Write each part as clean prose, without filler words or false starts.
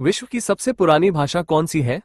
विश्व की सबसे पुरानी भाषा कौन सी है?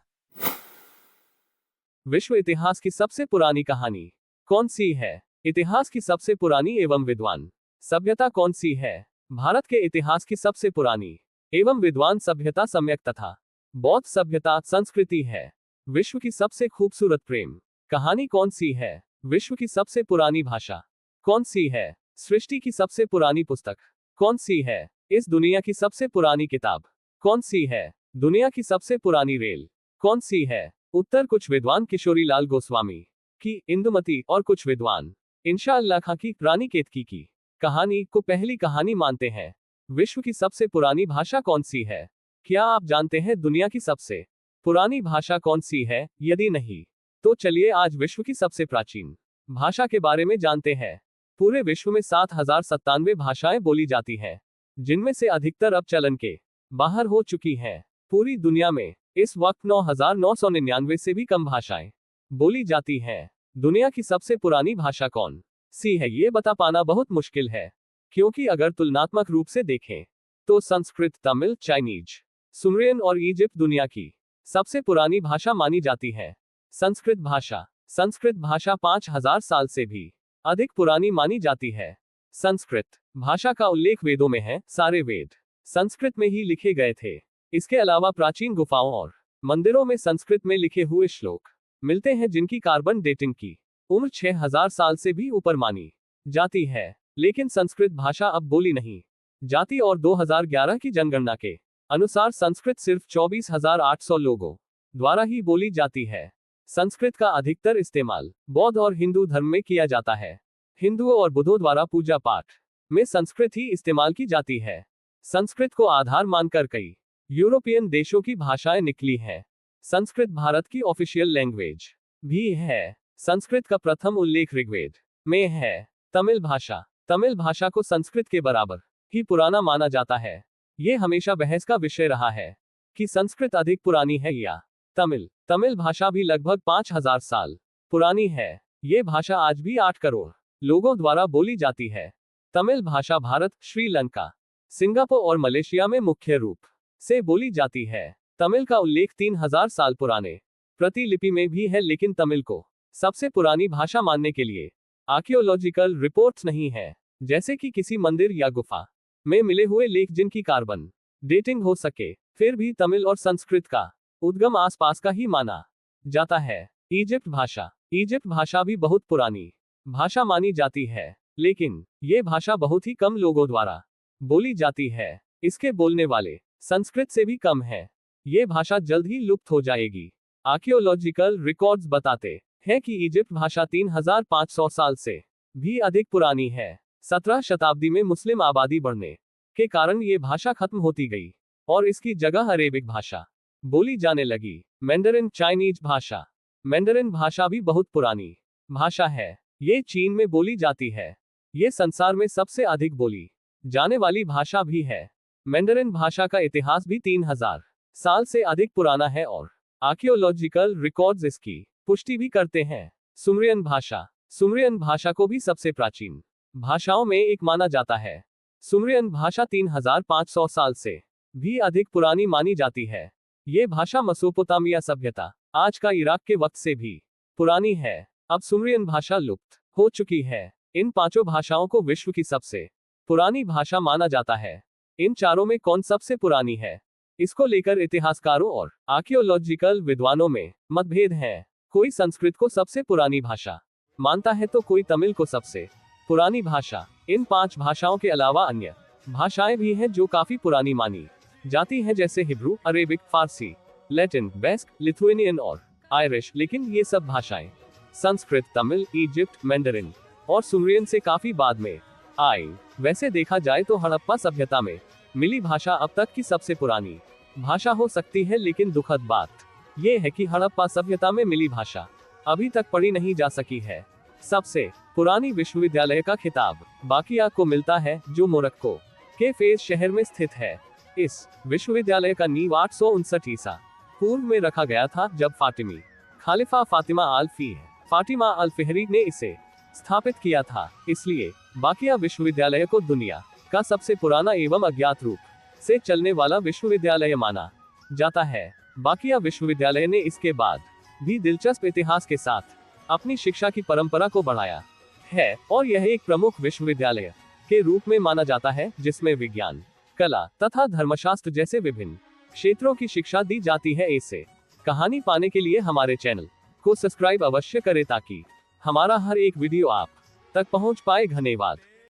विश्व इतिहास की सबसे पुरानी कहानी कौन सी है? इतिहास की सबसे पुरानी एवं विद्वान सभ्यता कौन सी है? भारत के इतिहास की सबसे पुरानी एवं विद्वान सभ्यता सम्यक तथा बौद्ध सभ्यता संस्कृति है। विश्व की सबसे खूबसूरत प्रेम कहानी कौन सी है? विश्व की सबसे पुरानी भाषा कौन सी है? सृष्टि की सबसे पुरानी पुस्तक कौन सी है? इस दुनिया की सबसे पुरानी किताब कौन सी है? दुनिया की सबसे पुरानी रेल कौन सी है? उत्तर कुछ विद्वान किशोरी लाल गोस्वामी की इंदुमती और कुछ विद्वान इंशाअल्लाह खां की रानी केतकी की कहानी को पहली कहानी मानते हैं। विश्व की सबसे पुरानी भाषा कौन सी है? क्या आप जानते हैं दुनिया की सबसे पुरानी भाषा कौन सी है? यदि नहीं तो चलिए आज विश्व की सबसे प्राचीन भाषा के बारे में जानते हैं। पूरे विश्व में 7,097 भाषाएं बोली जाती हैं, जिनमें से अधिकतर अब चलन के बाहर हो चुकी हैं। पूरी दुनिया में इस वक्त 9,999 से भी कम भाषाएं बोली जाती हैं। दुनिया की सबसे पुरानी भाषा कौन सी है, ये बता पाना बहुत मुश्किल है, क्योंकि अगर तुलनात्मक रूप से देखें तो संस्कृत, तमिल, चाइनीज, सुमेरियन और इजिप्ट दुनिया की सबसे पुरानी भाषा मानी जाती है। संस्कृत भाषा 5,000 साल से भी अधिक पुरानी मानी जाती है। संस्कृत भाषा का उल्लेख वेदों में है। सारे वेद संस्कृत में ही लिखे गए थे। इसके अलावा प्राचीन गुफाओं और मंदिरों में संस्कृत में लिखे हुए श्लोक मिलते हैं, जिनकी कार्बन डेटिंग की उम्र 6,000 साल से भी ऊपर मानी जाती है। लेकिन संस्कृत भाषा अब बोली नहीं जाती और 2011 की जनगणना के अनुसार संस्कृत सिर्फ 24,800 लोगों द्वारा ही बोली जाती है। संस्कृत का अधिकतर इस्तेमाल बौद्ध और हिंदू धर्म में किया जाता है। हिंदुओं और बुद्धों द्वारा पूजा पाठ में संस्कृत ही इस्तेमाल की जाती है। संस्कृत को आधार मानकर कई यूरोपियन देशों की भाषाएं निकली हैं। संस्कृत भारत की ऑफिशियल लैंग्वेज भी है। संस्कृत का प्रथम उल्लेख ऋग्वेद में है। तमिल भाषा को संस्कृत के बराबर ही पुराना माना जाता है। ये हमेशा बहस का विषय रहा है कि संस्कृत अधिक पुरानी है या तमिल भाषा भी लगभग 5,000 साल पुरानी है। ये भाषा आज भी 8 करोड़ लोगों द्वारा बोली जाती है। तमिल भाषा भारत, श्रीलंका, सिंगापुर और मलेशिया में मुख्य रूप से बोली जाती है। तमिल का उल्लेख 3,000 साल पुराने प्रतिलिपि में भी है, लेकिन तमिल को सबसे पुरानी भाषा मानने के लिए आर्कियोलॉजिकल रिपोर्ट्स नहीं है, जैसे कि किसी मंदिर या गुफा में मिले हुए लेख जिनकी कार्बन डेटिंग हो सके। फिर भी तमिल और संस्कृत का उद्गम आसपास का ही माना जाता है। इजिप्ट भाषा भी बहुत पुरानी भाषा मानी जाती है, लेकिन ये भाषा बहुत ही कम लोगों द्वारा बोली जाती है। इसके बोलने वाले संस्कृत से भी कम है। ये भाषा जल्द ही लुप्त हो जाएगी। आर्कियोलॉजिकल रिकॉर्ड्स बताते हैं कि इजिप्ट भाषा 3,500 साल से भी अधिक पुरानी है। 17 शताब्दी में मुस्लिम आबादी बढ़ने के कारण ये भाषा खत्म होती गई और इसकी जगह अरेबिक भाषा बोली जाने लगी। मैंडरिन भाषा भी बहुत पुरानी भाषा है। ये चीन में बोली जाती है। ये संसार में सबसे अधिक बोली जाने वाली भाषा भी है। मैंडरिन भाषा का इतिहास भी 3,000 साल से अधिक पुराना है और आर्कियोलॉजिकल रिकॉर्ड्स इसकी पुष्टि भी करते हैं। सुमेरियन भाषा को भी सबसे प्राचीन भाषाओं में एक माना जाता है। सुमेरियन भाषा 3,500 साल से भी अधिक पुरानी मानी जाती है। ये भाषा मेसोपोटामिया सभ्यता, आज का इराक के वक्त से भी पुरानी है। अब सुमेरियन भाषा लुप्त हो चुकी है। इन 5 भाषाओं को विश्व की सबसे पुरानी भाषा माना जाता है। इन चारों में कौन सबसे पुरानी है, इसको लेकर इतिहासकारों और आर्कियोलॉजिकल विद्वानों में मतभेद है। कोई संस्कृत को सबसे पुरानी भाषा मानता है तो कोई तमिल को सबसे पुरानी भाषा। इन 5 भाषाओं के अलावा अन्य भाषाएं भी हैं जो काफी पुरानी मानी जाती हैं, जैसे हिब्रू, अरेबिक, फारसी, लैटिन, बेस्क, लिथुएनियन और आयरिश। लेकिन ये सब भाषाएं संस्कृत, तमिल, इजिप्ट, मैंडरिन और सुमेरियन से काफी बाद में आई। वैसे देखा जाए तो हड़प्पा सभ्यता में मिली भाषा अब तक की सबसे पुरानी भाषा हो सकती है, लेकिन दुखद बात यह है कि हड़प्पा सभ्यता में मिली भाषा अभी तक पढ़ी नहीं जा सकी है। सबसे पुरानी विश्वविद्यालय का खिताब बाकिया को मिलता है, जो मोरक्को के फेज शहर में स्थित है। इस विश्वविद्यालय का नींव 859 ईसा पूर्व में रखा गया था, जब फातिमी खालिफा फातिमा अल फिहरी ने इसे स्थापित किया था। इसलिए बाकिया विश्वविद्यालय को दुनिया का सबसे पुराना एवं अज्ञात रूप से चलने वाला विश्वविद्यालय माना जाता है। बाकिया विश्वविद्यालय ने इसके बाद भी दिलचस्प इतिहास के साथ अपनी शिक्षा की परंपरा को बढ़ाया है और यह एक प्रमुख विश्वविद्यालय के रूप में माना जाता है जिसमें विज्ञान, कला तथा धर्मशास्त्र जैसे विभिन्न क्षेत्रों की शिक्षा दी जाती है। ऐसे कहानी पाने के लिए हमारे चैनल को सब्सक्राइब अवश्य करें ताकि हमारा हर एक वीडियो आप तक पहुंच पाए। धन्यवाद।